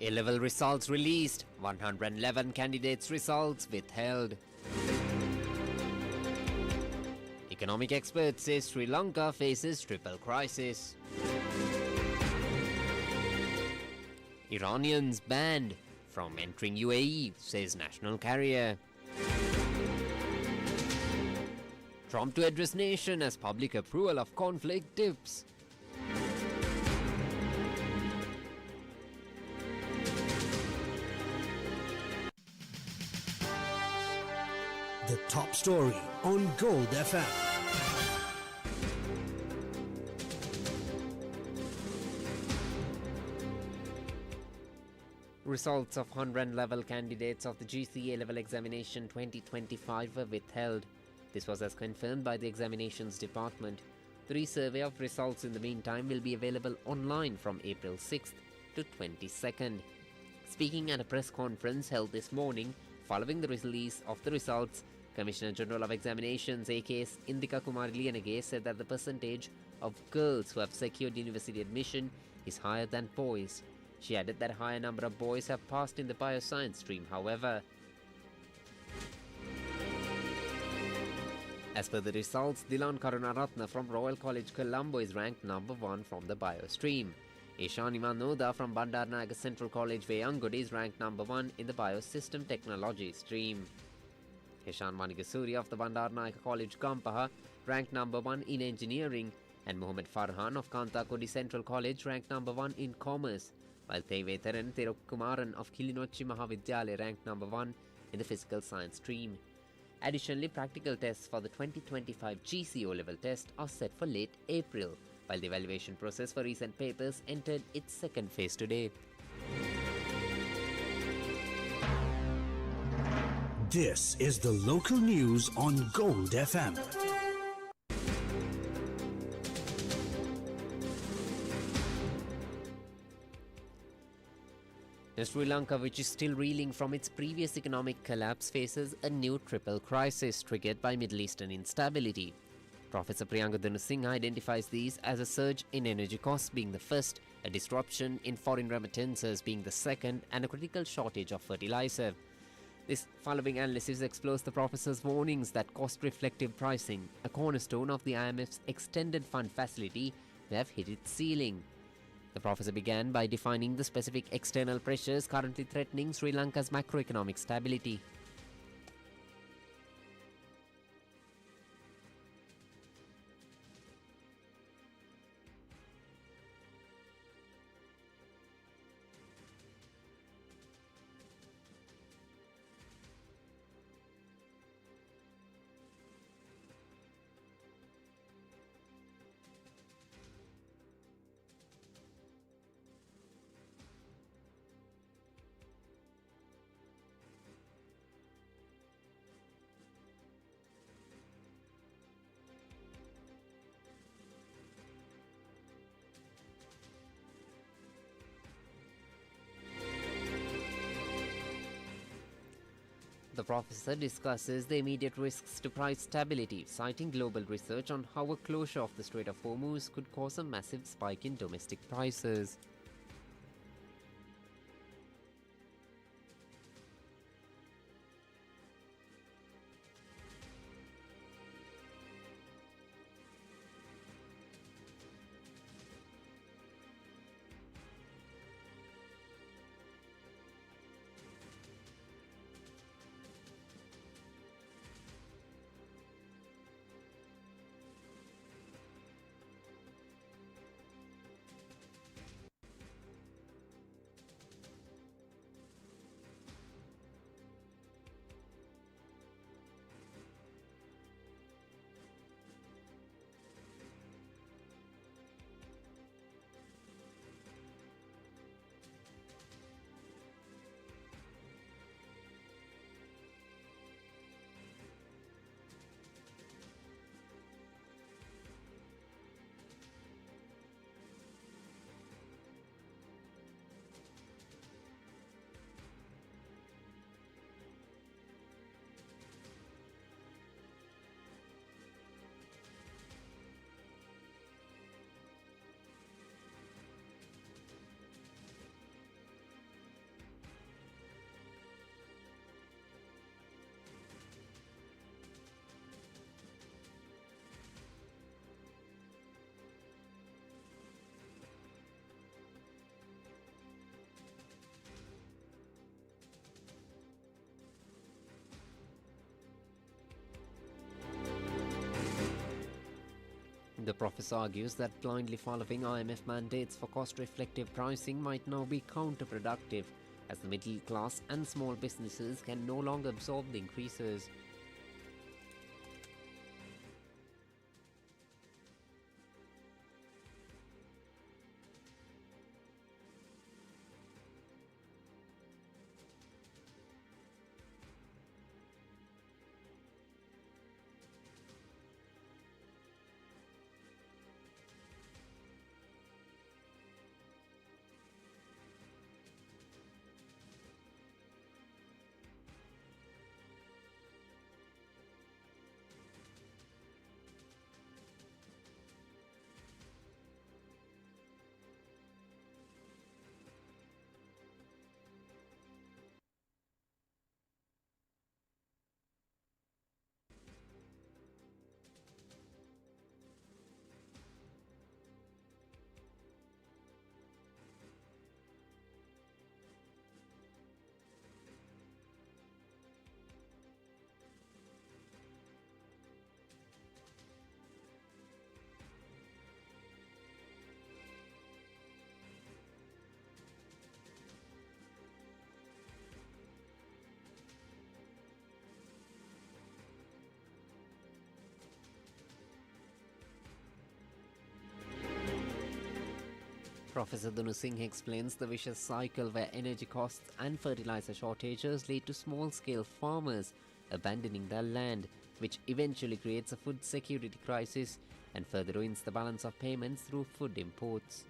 A-level results released. 111 candidates' results withheld. Economic experts say Sri Lanka faces triple crisis. Iranians banned from entering UAE, says national carrier. Trump to address nation as public approval of conflict dips. The top story on Gold FM. Results of 100-level candidates of the GCA level examination 2025 were withheld. This was as confirmed by the examinations department. The resurvey of results in the meantime will be available online from April 6th to 22nd. Speaking at a press conference held this morning following the release of the results, Commissioner General of Examinations AKS Indika Kumari Liyanage said that the percentage of girls who have secured university admission is higher than boys. She added that a higher number of boys have passed in the bioscience stream, however. As per the results, Dilan Karunaratna from Royal College Colombo is ranked number 1 from the bio stream. Ishani Manoda from Bandaranaga Central College Vayangudi is ranked number 1 in the biosystem technology stream. Hishan Manigasuri of the Bandaranaga College Gampaha ranked number 1 in engineering, and Muhammad Farhan of Kantakudi Central College ranked number 1 in commerce, while Tevetharan Thirukkumaran of Kilinochi Mahavidyalaya ranked number 1 in the physical science stream. Additionally, practical tests for the 2025 GCO level test are set for late April, while the evaluation process for recent papers entered its second phase today. This is the local news on Gold FM. Sri Lanka, which is still reeling from its previous economic collapse, faces a new triple crisis triggered by Middle Eastern instability. Professor Priyanka Dhanusingh identifies these as a surge in energy costs being the first, a disruption in foreign remittances being the second, and a critical shortage of fertilizer. This following analysis explores the professor's warnings that cost-reflective pricing, a cornerstone of the IMF's extended fund facility, may have hit its ceiling. The professor began by defining the specific external pressures currently threatening Sri Lanka's macroeconomic stability. The professor discusses the immediate risks to price stability, citing global research on how a closure of the Strait of Hormuz could cause a massive spike in domestic prices. The professor argues that blindly following IMF mandates for cost-reflective pricing might now be counterproductive, as the middle class and small businesses can no longer absorb the increases. Professor Dunu Singh explains the vicious cycle where energy costs and fertilizer shortages lead to small-scale farmers abandoning their land, which eventually creates a food security crisis and further ruins the balance of payments through food imports.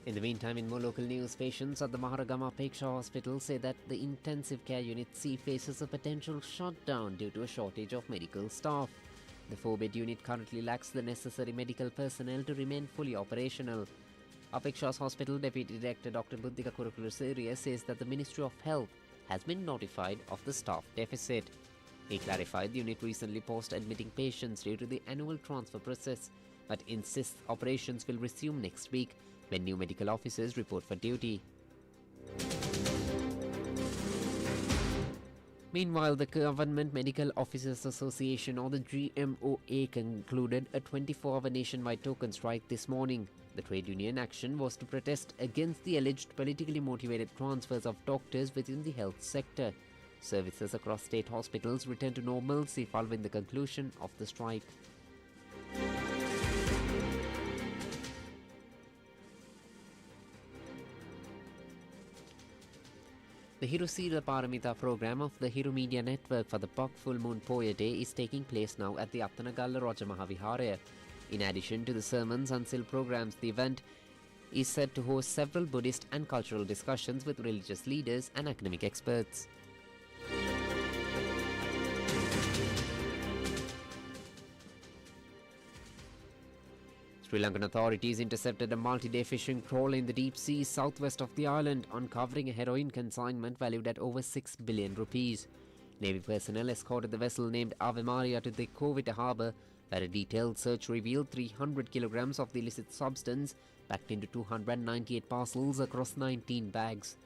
In the meantime, in more local news, patients at the Maharagama Peksha Hospital say that the intensive care unit C faces a potential shutdown due to a shortage of medical staff. The 4-bed unit currently lacks the necessary medical personnel to remain fully operational. Apeksha's Hospital Deputy Director Dr. Buddhika Kurukuluseria says that the Ministry of Health has been notified of the staff deficit. He clarified the unit recently paused admitting patients due to the annual transfer process, but insists operations will resume next week when new medical officers report for duty. Meanwhile, the Government Medical Officers Association, or the GMOA, concluded a 24-hour nationwide token strike this morning. The trade union action was to protest against the alleged politically motivated transfers of doctors within the health sector. Services across state hospitals returned to normalcy following the conclusion of the strike. The Hirusira Paramita program of the Hiru Media Network for the Pak Full Moon Poya Day is taking place now at the Attanagalla Raja Mahaviharaya. In addition to the sermons and SIL programs, the event is set to host several Buddhist and cultural discussions with religious leaders and academic experts. Sri Lankan authorities intercepted a multi-day fishing trawler in the deep sea southwest of the island, uncovering a heroin consignment valued at over 6 billion rupees. Navy personnel escorted the vessel named Ave Maria to the Covita harbour, where a detailed search revealed 300 kilograms of the illicit substance packed into 298 parcels across 19 bags.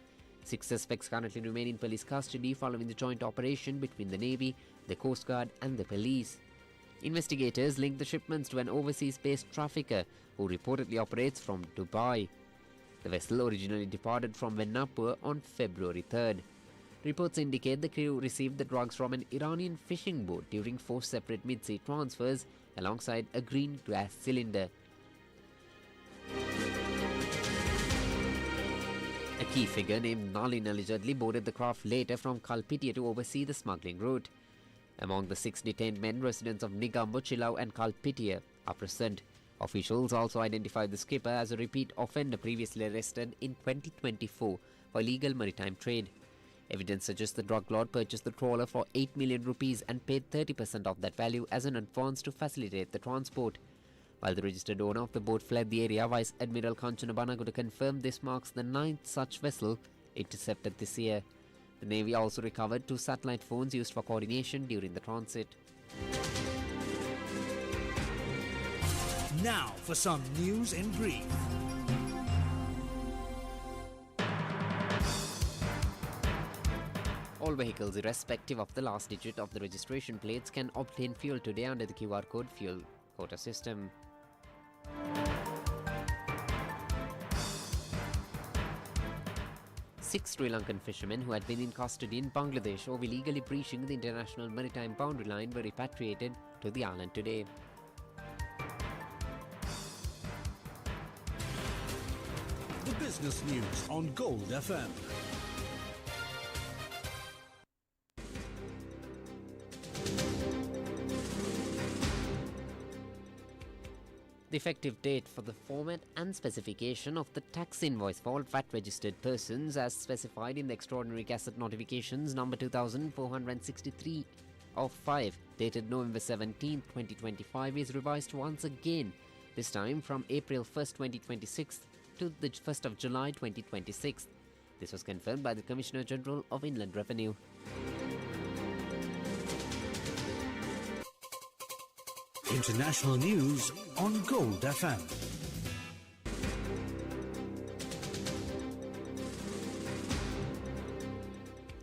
6 suspects currently remain in police custody following the joint operation between the Navy, the Coast Guard and the police. Investigators linked the shipments to an overseas-based trafficker who reportedly operates from Dubai. The vessel originally departed from Vennapur on February 3rd. Reports indicate the crew received the drugs from an Iranian fishing boat during 4 separate mid-sea transfers alongside a green gas cylinder. A key figure named Nalin allegedly boarded the craft later from Kalpitia to oversee the smuggling route. Among the 6 detained men, residents of Nigambo, Chilau and Kalpitia are present. Officials also identified the skipper as a repeat offender previously arrested in 2024 for illegal maritime trade. Evidence suggests the drug lord purchased the trawler for 8 million rupees and paid 30% of that value as an advance to facilitate the transport. While the registered owner of the boat fled the area, Vice Admiral Kanchana Banaguda confirmed this marks the 9th such vessel intercepted this year. The Navy also recovered 2 satellite phones used for coordination during the transit. Now for some news in brief. All vehicles, irrespective of the last digit of the registration plates, can obtain fuel today under the QR code fuel quota system. Six Sri Lankan fishermen who had been in custody in Bangladesh over illegally breaching the international maritime boundary line were repatriated to the island today. The business news on Gold FM. The effective date for the format and specification of the tax invoice for all VAT-registered persons as specified in the Extraordinary Gazette Notifications number 2463 of 5 dated November 17, 2025 is revised once again, this time from April 1st, 2026 to the 1st of July 2026. This was confirmed by the Commissioner General of Inland Revenue. International news on Gold FM.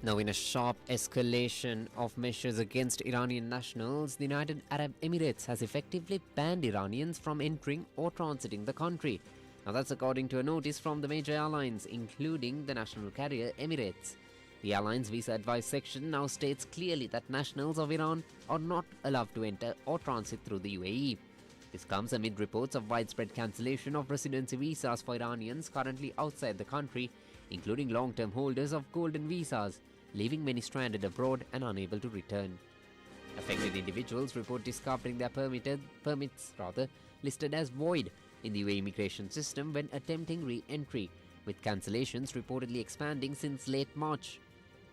Now, in a sharp escalation of measures against Iranian nationals, the United Arab Emirates has effectively banned Iranians from entering or transiting the country. Now, that's according to a notice from the major airlines, including the national carrier Emirates. The airline's visa advice section now states clearly that nationals of Iran are not allowed to enter or transit through the UAE. This comes amid reports of widespread cancellation of residency visas for Iranians currently outside the country, including long-term holders of golden visas, leaving many stranded abroad and unable to return. Affected individuals report discovering their permits listed as void in the UAE immigration system when attempting re-entry, with cancellations reportedly expanding since late March,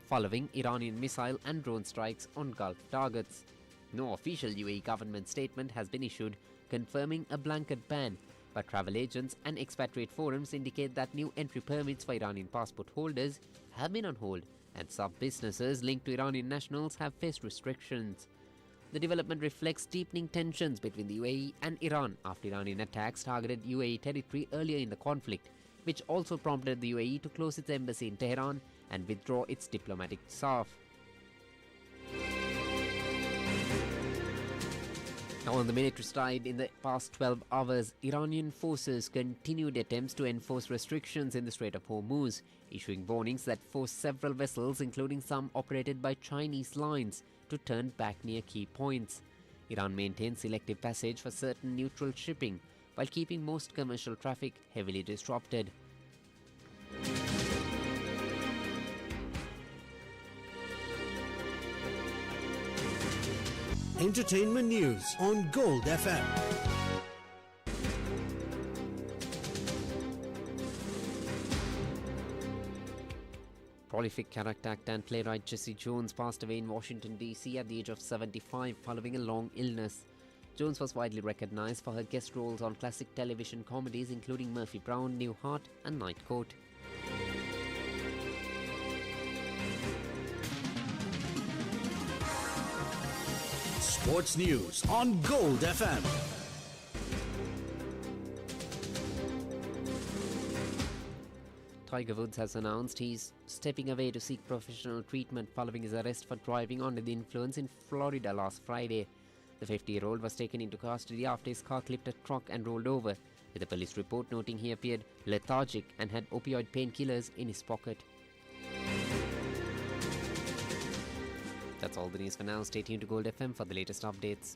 following Iranian missile and drone strikes on Gulf targets. No official UAE government statement has been issued confirming a blanket ban, but travel agents and expatriate forums indicate that new entry permits for Iranian passport holders have been on hold, and some businesses linked to Iranian nationals have faced restrictions. The development reflects deepening tensions between the UAE and Iran after Iranian attacks targeted UAE territory earlier in the conflict, which also prompted the UAE to close its embassy in Tehran and withdraw its diplomatic staff. Now, on the military side, in the past 12 hours, Iranian forces continued attempts to enforce restrictions in the Strait of Hormuz, issuing warnings that forced several vessels, including some operated by Chinese lines, to turn back near key points. Iran maintains selective passage for certain neutral shipping, while keeping most commercial traffic heavily disrupted. Entertainment news on Gold FM. Prolific character actor and playwright Jesse Jones passed away in Washington, D.C. at the age of 75 following a long illness. Jones was widely recognized for her guest roles on classic television comedies including Murphy Brown, Newhart and Night Court. Sports News on Gold FM. Tiger Woods has announced he's stepping away to seek professional treatment following his arrest for driving under the influence in Florida last Friday. The 50-year-old was taken into custody after his car clipped a truck and rolled over, with a police report noting he appeared lethargic and had opioid painkillers in his pocket. That's all the news for now. Stay tuned to Gold FM for the latest updates.